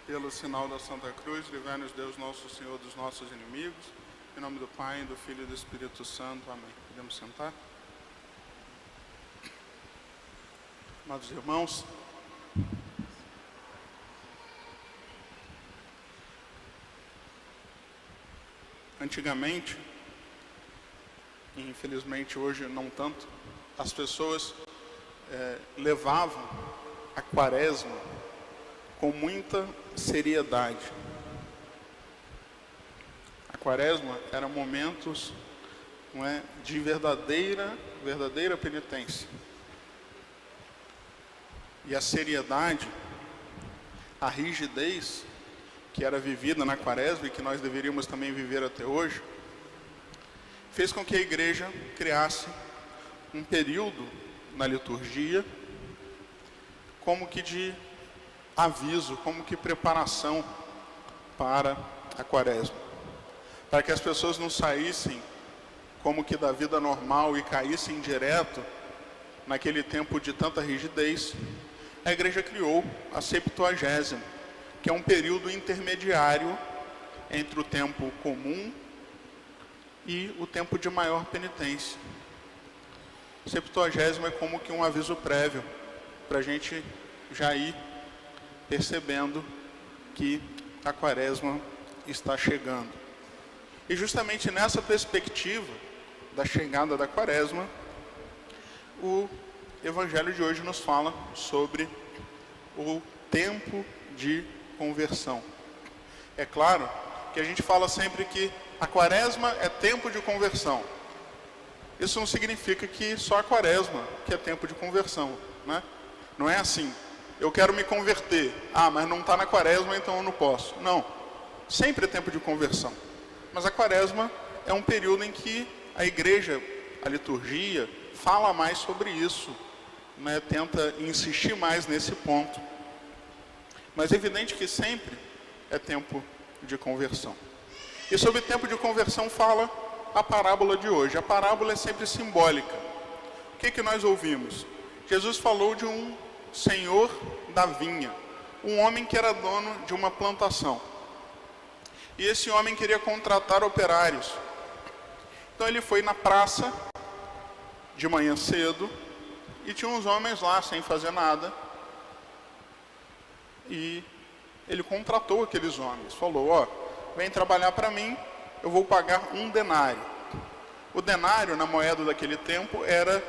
Pelo sinal da Santa Cruz, livrai-nos Deus nosso Senhor dos nossos inimigos. Em nome do Pai, do Filho e do Espírito Santo. Amém. Podemos sentar? Amados irmãos, antigamente, e infelizmente hoje não tanto, as pessoas levavam a quaresma com muita seriedade. A quaresma era momentos, de verdadeira penitência. E a seriedade, a rigidez que era vivida na quaresma e que nós deveríamos também viver até hoje, fez com que a igreja criasse um período na liturgia como que de aviso, como que preparação para a quaresma, para que as pessoas não saíssem como que da vida normal e caíssem direto naquele tempo de tanta rigidez. A igreja criou a Septuagésima, que é um período intermediário entre o tempo comum e o tempo de maior penitência. Septuagésima é como que um aviso prévio para a gente já ir percebendo que a quaresma está chegando. E justamente nessa perspectiva da chegada da quaresma, o Evangelho de hoje nos fala sobre o tempo de conversão. É claro que a gente fala sempre que a quaresma é tempo de conversão. Isso não significa que só a quaresma que é tempo de conversão, né? Não é assim. Eu quero me converter. Mas não está na quaresma, então eu não posso. Não. Sempre é tempo de conversão. Mas a quaresma é um período em que a igreja, a liturgia, fala mais sobre isso, tenta insistir mais nesse ponto. Mas é evidente que sempre é tempo de conversão. E sobre tempo de conversão fala a parábola de hoje. A parábola é sempre simbólica. O que nós ouvimos? Jesus falou de um senhor da vinha, um homem que era dono de uma plantação. E esse homem queria contratar operários. Então ele foi na praça de manhã cedo e tinha uns homens lá sem fazer nada. E ele contratou aqueles homens. Falou: vem trabalhar para mim, eu vou pagar 1 denário. O denário, na moeda daquele tempo, era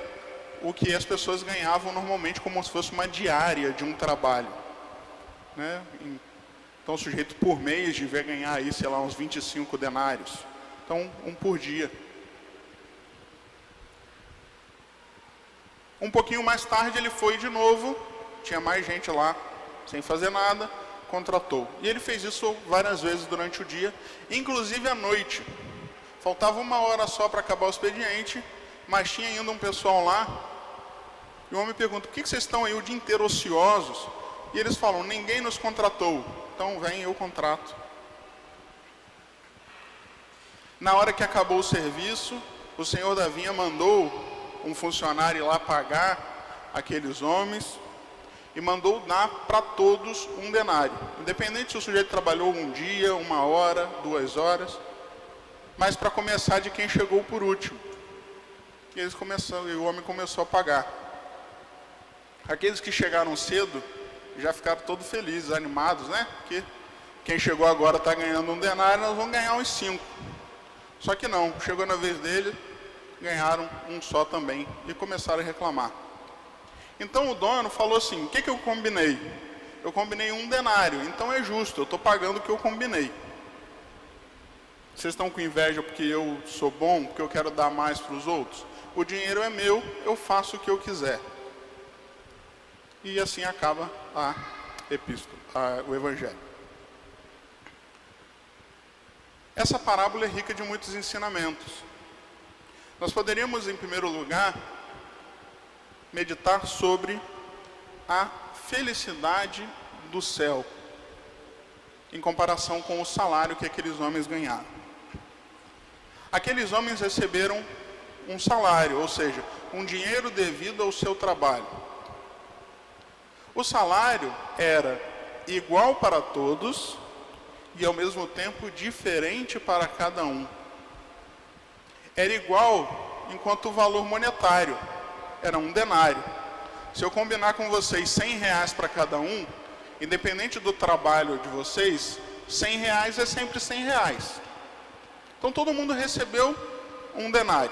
o que as pessoas ganhavam normalmente como se fosse uma diária de um trabalho, né? Então o sujeito por mês devia ganhar aí, sei lá, uns 25 denários. Então, 1 por dia. Um pouquinho mais tarde ele foi de novo, tinha mais gente lá, sem fazer nada, contratou. E ele fez isso várias vezes durante o dia, inclusive à noite. Faltava 1 hora só para acabar o expediente, mas tinha ainda um pessoal lá. E o homem pergunta: por que vocês estão aí o dia inteiro ociosos? E eles falam: ninguém nos contratou, então vem, eu contrato. Na hora que acabou o serviço, o senhor da vinha mandou um funcionário ir lá pagar aqueles homens e mandou dar para todos 1 denário. Independente se o sujeito trabalhou 1 dia, 1 hora, 2 horas, mas para começar de quem chegou por último. E o homem começou a pagar. Aqueles que chegaram cedo já ficaram todos felizes, animados, né? Porque quem chegou agora está ganhando 1 denário, nós vamos ganhar uns 5. Só que não, chegou na vez dele, ganharam 1 só também e começaram a reclamar. Então o dono falou assim: o que eu combinei? Eu combinei 1 denário, então é justo, eu estou pagando o que eu combinei. Vocês estão com inveja porque eu sou bom, porque eu quero dar mais para os outros? O dinheiro é meu, eu faço o que eu quiser. E assim acaba a epístola, o Evangelho. Essa parábola é rica de muitos ensinamentos. Nós poderíamos, em primeiro lugar, meditar sobre a felicidade do céu, em comparação com o salário que aqueles homens ganharam. Aqueles homens receberam um salário, ou seja, um dinheiro devido ao seu trabalho. O salário era igual para todos e ao mesmo tempo diferente para cada um. Era igual enquanto valor monetário, era um denário. Se eu combinar com vocês R$100 para cada um, independente do trabalho de vocês, R$100 é sempre R$100. Então todo mundo recebeu um denário.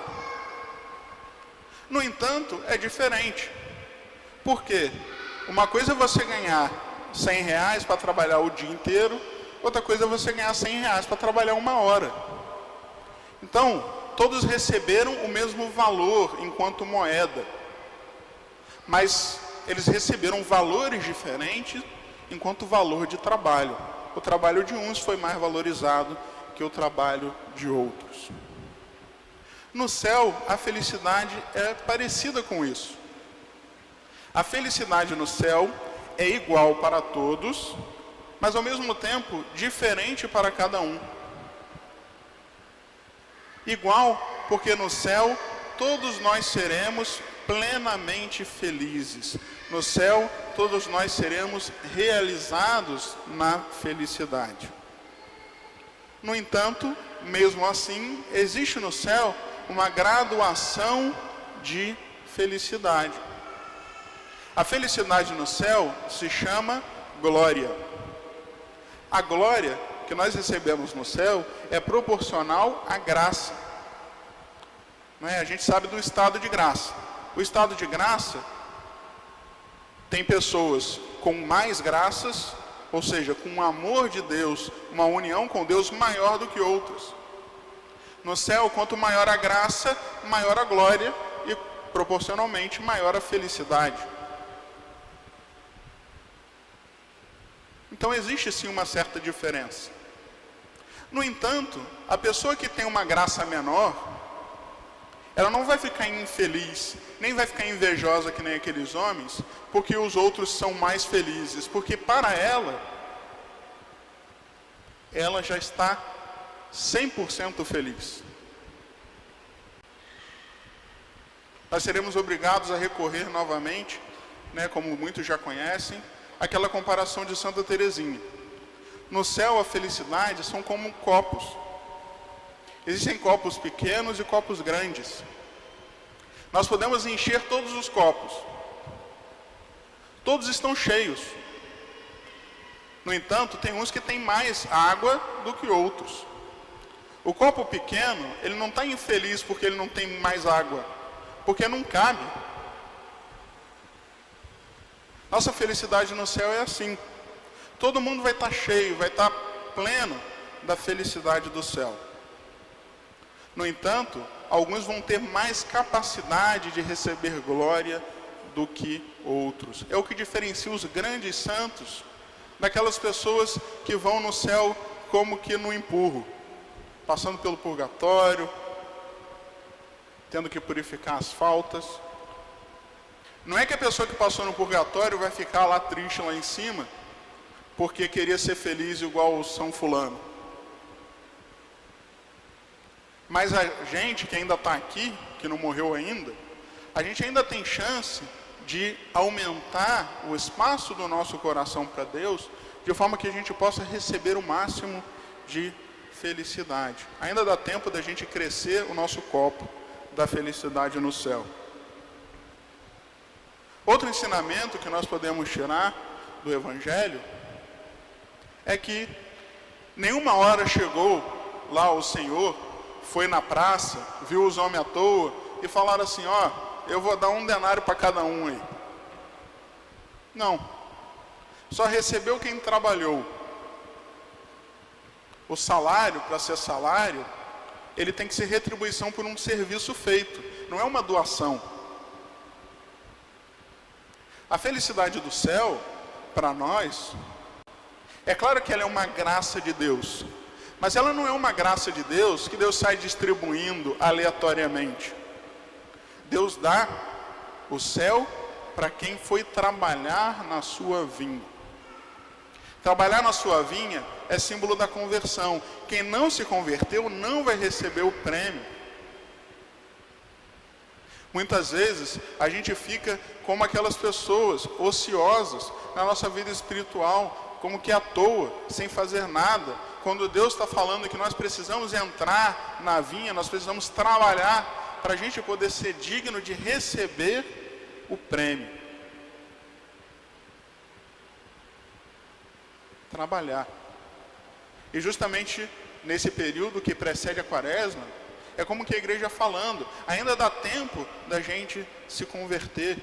No entanto, é diferente. Por quê? Uma coisa é você ganhar R$100 para trabalhar o dia inteiro, outra coisa é você ganhar R$100 para trabalhar 1 hora. Então, todos receberam o mesmo valor enquanto moeda, mas eles receberam valores diferentes enquanto valor de trabalho. O trabalho de uns foi mais valorizado que o trabalho de outros. No céu, a felicidade é parecida com isso. A felicidade no céu é igual para todos, mas ao mesmo tempo diferente para cada um. Igual porque no céu todos nós seremos plenamente felizes. No céu todos nós seremos realizados na felicidade. No entanto, mesmo assim, existe no céu uma graduação de felicidade. A felicidade no céu se chama glória. A glória que nós recebemos no céu é proporcional à graça. A gente sabe do estado de graça. O estado de graça tem pessoas com mais graças, ou seja, com um amor de Deus, uma união com Deus maior do que outras. No céu, quanto maior a graça, maior a glória e, proporcionalmente, maior a felicidade. Então, existe sim uma certa diferença. No entanto, a pessoa que tem uma graça menor, ela não vai ficar infeliz, nem vai ficar invejosa que nem aqueles homens, porque os outros são mais felizes, porque para ela já está 100% feliz. Nós seremos obrigados a recorrer novamente, como muitos já conhecem, àquela comparação de Santa Teresinha. No céu, a felicidade são como copos. Existem copos pequenos e copos grandes. Nós podemos encher todos os copos. Todos estão cheios. No entanto, tem uns que têm mais água do que outros. O copo pequeno, ele não está infeliz porque ele não tem mais água, porque não cabe. Nossa felicidade no céu é assim. Todo mundo vai estar cheio, vai estar pleno da felicidade do céu. No entanto, alguns vão ter mais capacidade de receber glória do que outros. É o que diferencia os grandes santos daquelas pessoas que vão no céu como que no empurro, passando pelo purgatório, tendo que purificar as faltas. Não é que a pessoa que passou no purgatório vai ficar lá triste lá em cima, porque queria ser feliz igual o São Fulano. Mas a gente que ainda está aqui, que não morreu ainda, a gente ainda tem chance de aumentar o espaço do nosso coração para Deus, de forma que a gente possa receber o máximo de felicidade. Ainda dá tempo da gente crescer o nosso copo da felicidade no céu. Outro ensinamento que nós podemos tirar do Evangelho é que nenhuma hora chegou lá o Senhor, foi na praça, viu os homens à toa e falaram assim, eu vou dar um denário para cada um aí. Não. Só recebeu quem trabalhou. O salário, para ser salário, ele tem que ser retribuição por um serviço feito, não é uma doação. A felicidade do céu, para nós, é claro que ela é uma graça de Deus, mas ela não é uma graça de Deus que Deus sai distribuindo aleatoriamente. Deus dá o céu para quem foi trabalhar na sua vinha. Trabalhar na sua vinha é símbolo da conversão. Quem não se converteu não vai receber o prêmio. Muitas vezes a gente fica como aquelas pessoas ociosas na nossa vida espiritual, como que à toa, sem fazer nada, quando Deus está falando que nós precisamos entrar na vinha, nós precisamos trabalhar para a gente poder ser digno de receber o prêmio. Trabalhar. E justamente nesse período que precede a quaresma, é como que a igreja falando, ainda dá tempo da gente se converter.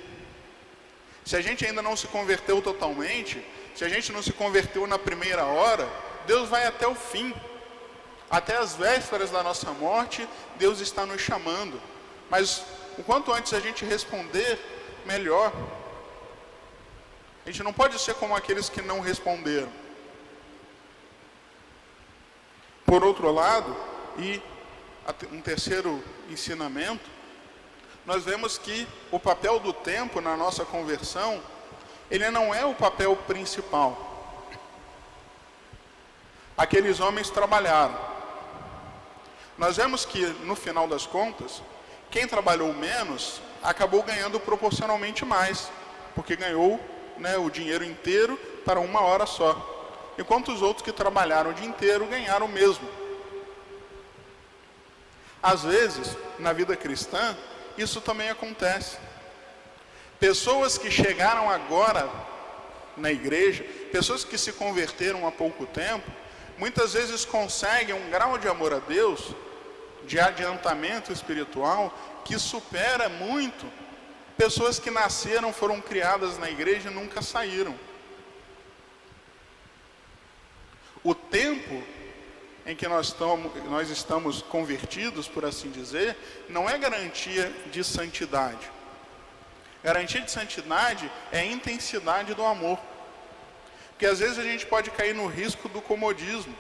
Se a gente ainda não se converteu totalmente, se a gente não se converteu na primeira hora, Deus vai até o fim. Até as vésperas da nossa morte, Deus está nos chamando. Mas o quanto antes a gente responder, melhor. A gente não pode ser como aqueles que não responderam. Por outro lado, e um terceiro ensinamento, nós vemos que o papel do tempo na nossa conversão, ele não é o papel principal. Aqueles homens trabalharam. Nós vemos que, no final das contas, quem trabalhou menos acabou ganhando proporcionalmente mais, porque ganhou, o dinheiro inteiro para uma hora só. Enquanto os outros que trabalharam o dia inteiro ganharam o mesmo. Às vezes, na vida cristã, isso também acontece. Pessoas que chegaram agora na igreja, pessoas que se converteram há pouco tempo, muitas vezes conseguem um grau de amor a Deus, de adiantamento espiritual, que supera muito pessoas que nasceram, foram criadas na igreja e nunca saíram. O tempo em que nós estamos convertidos, por assim dizer, não é garantia de santidade. Garantia de santidade é a intensidade do amor. Porque às vezes a gente pode cair no risco do comodismo.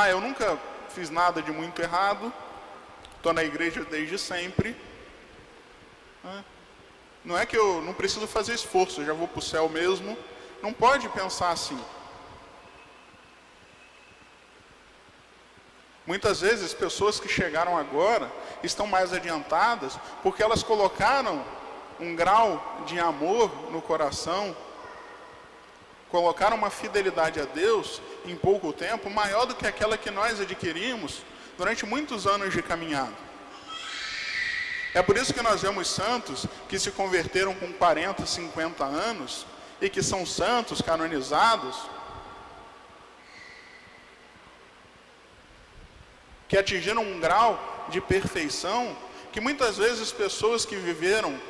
Eu nunca fiz nada de muito errado, estou na igreja desde sempre. Não é que eu não preciso fazer esforço, eu já vou para o céu mesmo. Não pode pensar assim. Muitas vezes, pessoas que chegaram agora estão mais adiantadas porque elas colocaram um grau de amor no coração, colocaram uma fidelidade a Deus em pouco tempo, maior do que aquela que nós adquirimos durante muitos anos de caminhada. É por isso que nós vemos santos que se converteram com 40, 50 anos e que são santos, canonizados, que atingiram um grau de perfeição que muitas vezes pessoas que viveram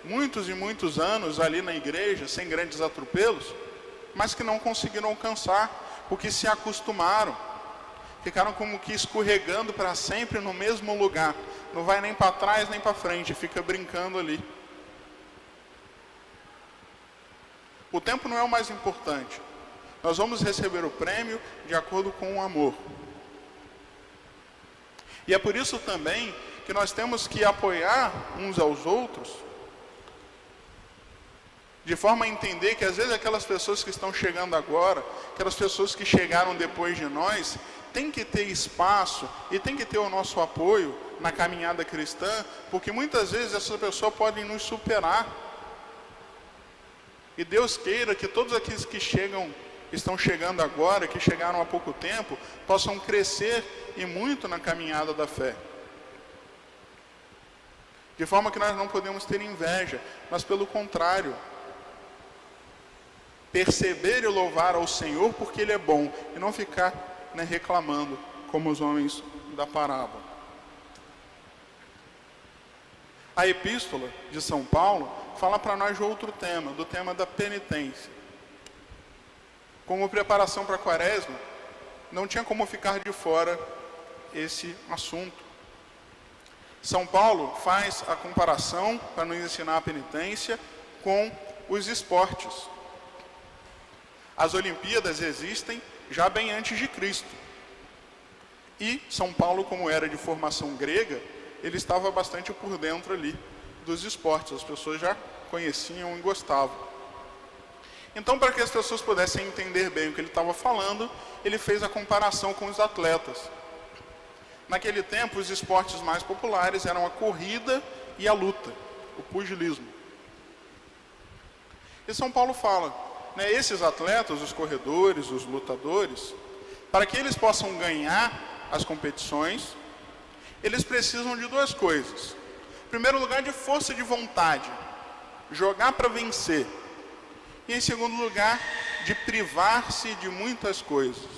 muitos e muitos anos ali na igreja, sem grandes atropelos, mas que não conseguiram alcançar, porque se acostumaram, ficaram como que escorregando para sempre no mesmo lugar, não vai nem para trás nem para frente, fica brincando ali. O tempo não é o mais importante, nós vamos receber o prêmio de acordo com o amor. E é por isso também que nós temos que apoiar uns aos outros, de forma a entender que às vezes aquelas pessoas que estão chegando agora, aquelas pessoas que chegaram depois de nós, tem que ter espaço e tem que ter o nosso apoio na caminhada cristã, porque muitas vezes essas pessoas podem nos superar. E Deus queira que todos aqueles que estão chegando agora, que chegaram há pouco tempo, possam crescer e muito na caminhada da fé. De forma que nós não podemos ter inveja, mas pelo contrário, perceber e louvar ao Senhor porque Ele é bom, e não ficar reclamando como os homens da parábola. A epístola de São Paulo fala para nós de outro tema, do tema da penitência. Como preparação para a quaresma, não tinha como ficar de fora esse assunto. São Paulo faz a comparação, para nos ensinar a penitência, com os esportes. As Olimpíadas existem já bem antes de Cristo. E São Paulo, como era de formação grega, ele estava bastante por dentro ali dos esportes. As pessoas já conheciam e gostavam. Então, para que as pessoas pudessem entender bem o que ele estava falando, ele fez a comparação com os atletas. Naquele tempo, os esportes mais populares eram a corrida e a luta, o pugilismo. E São Paulo fala, né, esses atletas, os corredores, os lutadores, para que eles possam ganhar as competições, eles precisam de duas coisas. Em primeiro lugar, de força de vontade, jogar para vencer. E em segundo lugar, de privar-se de muitas coisas.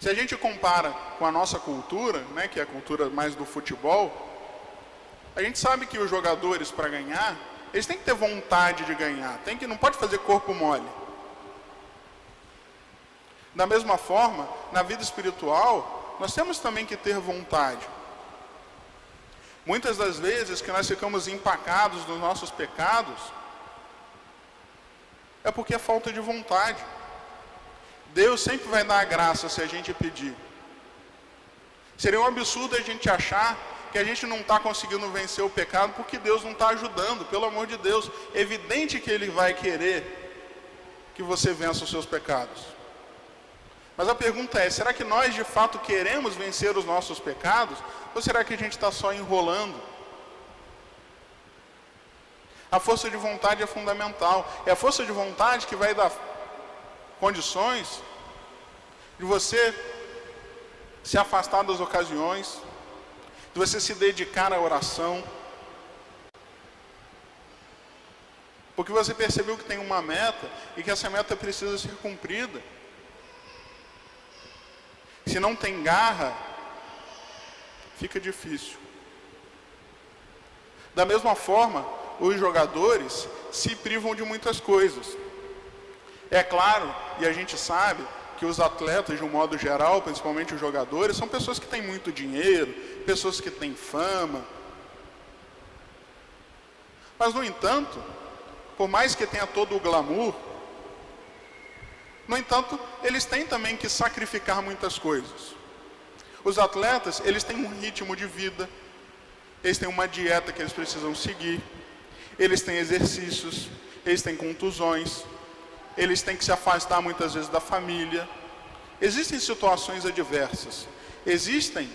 Se a gente compara com a nossa cultura, né, que é a cultura mais do futebol, a gente sabe que os jogadores, para ganhar, eles têm que ter vontade de ganhar, não pode fazer corpo mole. Da mesma forma, na vida espiritual, nós temos também que ter vontade. Muitas das vezes que nós ficamos empacados nos nossos pecados, é porque é falta de vontade. Deus sempre vai dar a graça se a gente pedir. Seria um absurdo a gente achar que a gente não está conseguindo vencer o pecado porque Deus não está ajudando. Pelo amor de Deus, é evidente que Ele vai querer que você vença os seus pecados. Mas a pergunta é, será que nós de fato queremos vencer os nossos pecados? Ou será que a gente está só enrolando? A força de vontade é fundamental. É a força de vontade que vai dar condições de você se afastar das ocasiões, de você se dedicar à oração, porque você percebeu que tem uma meta e que essa meta precisa ser cumprida. Se não tem garra, fica difícil. Da mesma forma, os jogadores se privam de muitas coisas. É claro, e a gente sabe, que os atletas, de um modo geral, principalmente os jogadores, são pessoas que têm muito dinheiro, pessoas que têm fama. Mas, no entanto, por mais que tenha todo o glamour, no entanto, eles têm também que sacrificar muitas coisas. Os atletas, eles têm um ritmo de vida, eles têm uma dieta que eles precisam seguir, eles têm exercícios, eles têm contusões, eles têm que se afastar muitas vezes da família. Existem situações adversas, existem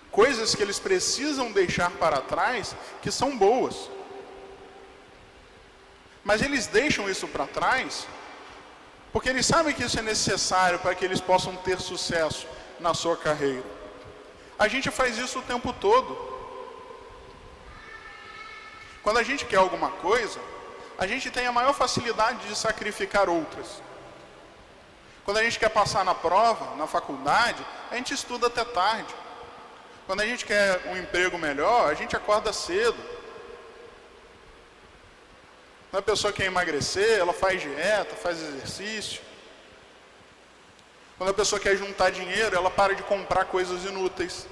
coisas que eles precisam deixar para trás que são boas. Mas eles deixam isso para trás porque eles sabem que isso é necessário para que eles possam ter sucesso na sua carreira. A gente faz isso o tempo todo. Quando a gente quer alguma coisa, a gente tem a maior facilidade de sacrificar outras. Quando a gente quer passar na prova, na faculdade, a gente estuda até tarde. Quando a gente quer um emprego melhor, a gente acorda cedo. Quando a pessoa quer emagrecer, ela faz dieta, faz exercício. Quando a pessoa quer juntar dinheiro, ela para de comprar coisas inúteis.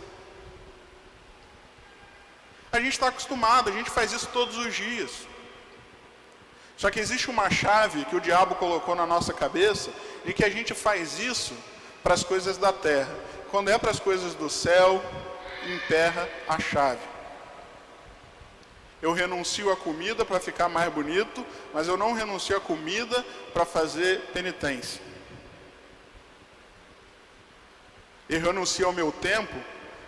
A gente está acostumado, a gente faz isso todos os dias. Só que existe uma chave que o diabo colocou na nossa cabeça de que a gente faz isso para as coisas da terra. Quando é para as coisas do céu, emperra a chave. Eu renuncio à comida para ficar mais bonito, mas eu não renuncio à comida para fazer penitência. Eu renuncio ao meu tempo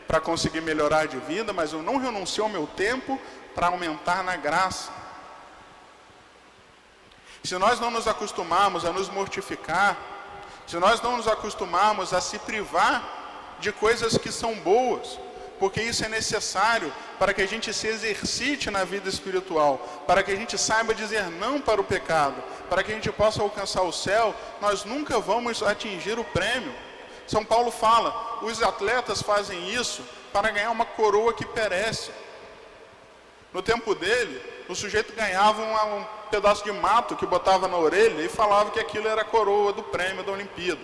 para conseguir melhorar de vida, mas eu não renuncio ao meu tempo para aumentar na graça. Se nós não nos acostumarmos a nos mortificar, se nós não nos acostumarmos a se privar de coisas que são boas, porque isso é necessário para que a gente se exercite na vida espiritual, para que a gente saiba dizer não para o pecado, para que a gente possa alcançar o céu, nós nunca vamos atingir o prêmio. São Paulo fala, os atletas fazem isso para ganhar uma coroa que perece. No tempo dele, o sujeito ganhava um pedaço de mato que botava na orelha e falava que aquilo era a coroa do prêmio da Olimpíada.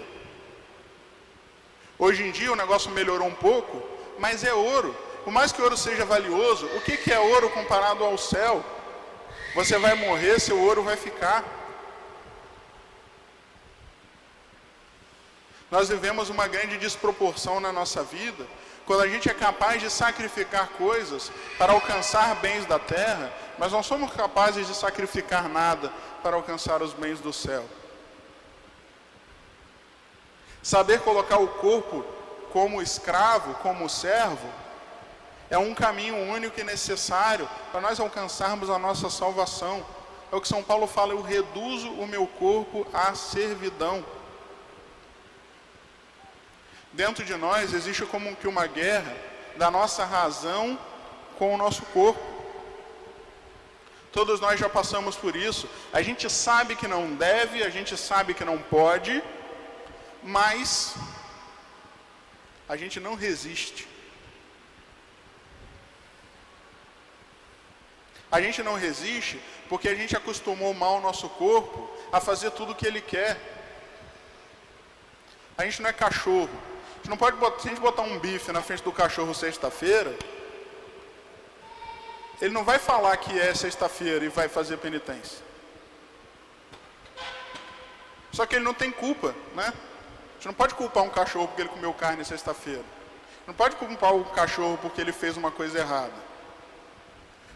Hoje em dia o negócio melhorou um pouco, mas é ouro. Por mais que ouro seja valioso, o que é ouro comparado ao céu? Você vai morrer, seu ouro vai ficar. Nós vivemos uma grande desproporção na nossa vida, quando a gente é capaz de sacrificar coisas para alcançar bens da terra, mas não somos capazes de sacrificar nada para alcançar os bens do céu. Saber colocar o corpo como escravo, como servo, é um caminho único e necessário para nós alcançarmos a nossa salvação. É o que São Paulo fala: eu reduzo o meu corpo à servidão. Dentro de nós existe como que uma guerra da nossa razão com o nosso corpo. Todos nós já passamos por isso. A gente sabe que não deve, a gente sabe que não pode, mas a gente não resiste. A gente não resiste porque a gente acostumou mal o nosso corpo a fazer tudo o que ele quer. A gente não é cachorro. A gente não pode se a gente botar um bife na frente do cachorro sexta-feira, ele não vai falar que é sexta-feira e vai fazer penitência. Só que ele não tem culpa, né? A gente não pode culpar um cachorro porque ele comeu carne sexta-feira. Não pode culpar o cachorro porque ele fez uma coisa errada.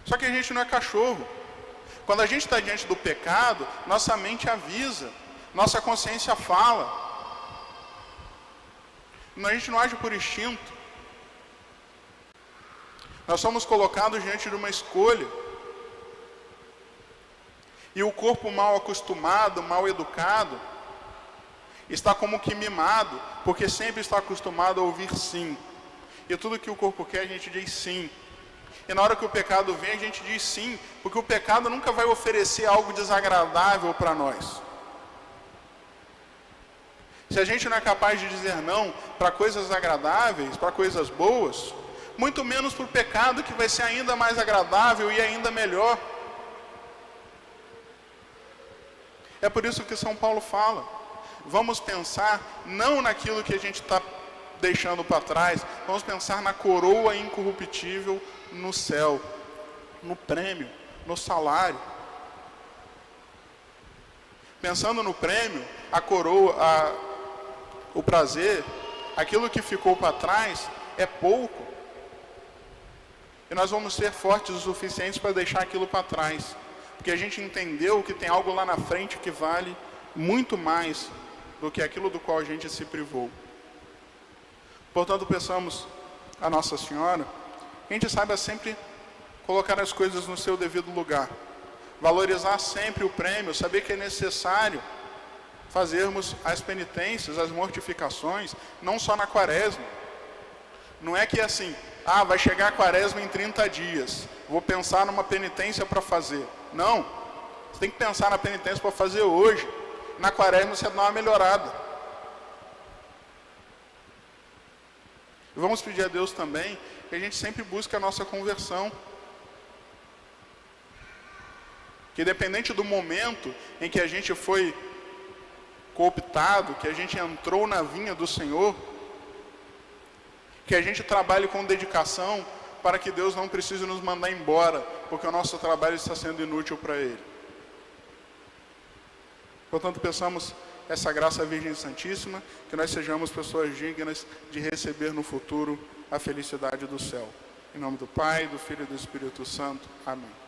Só que a gente não é cachorro. Quando a gente está diante do pecado, nossa mente avisa, nossa consciência fala. A gente não age por instinto. Nós somos colocados diante de uma escolha. E o corpo mal acostumado, mal educado, está como que mimado, porque sempre está acostumado a ouvir sim. E tudo que o corpo quer, a gente diz sim. E na hora que o pecado vem, a gente diz sim, porque o pecado nunca vai oferecer algo desagradável para nós. Se a gente não é capaz de dizer não para coisas agradáveis, para coisas boas, muito menos para o pecado, que vai ser ainda mais agradável e ainda melhor. É por isso que São Paulo fala: vamos pensar não naquilo que a gente está deixando para trás, vamos pensar na coroa incorruptível no céu, no prêmio, no salário. Pensando no prêmio, a coroa, o prazer, aquilo que ficou para trás é pouco. E nós vamos ser fortes o suficiente para deixar aquilo para trás, porque a gente entendeu que tem algo lá na frente que vale muito mais do que aquilo do qual a gente se privou. Portanto, peçamos a Nossa Senhora que a gente saiba sempre colocar as coisas no seu devido lugar, valorizar sempre o prêmio, saber que é necessário fazermos as penitências, as mortificações, não só na quaresma. Não é que assim, vai chegar a quaresma em 30 dias, vou pensar numa penitência para fazer. Não, você tem que pensar na penitência para fazer hoje. Na quaresma você dá uma melhorada. E vamos pedir a Deus também que a gente sempre busque a nossa conversão. Que independente do momento em que a gente foi cooptado, que a gente entrou na vinha do Senhor, que a gente trabalhe com dedicação para que Deus não precise nos mandar embora, porque o nosso trabalho está sendo inútil para Ele. Portanto, peçamos essa graça à Virgem Santíssima, que nós sejamos pessoas dignas de receber no futuro a felicidade do céu. Em nome do Pai, do Filho e do Espírito Santo. Amém.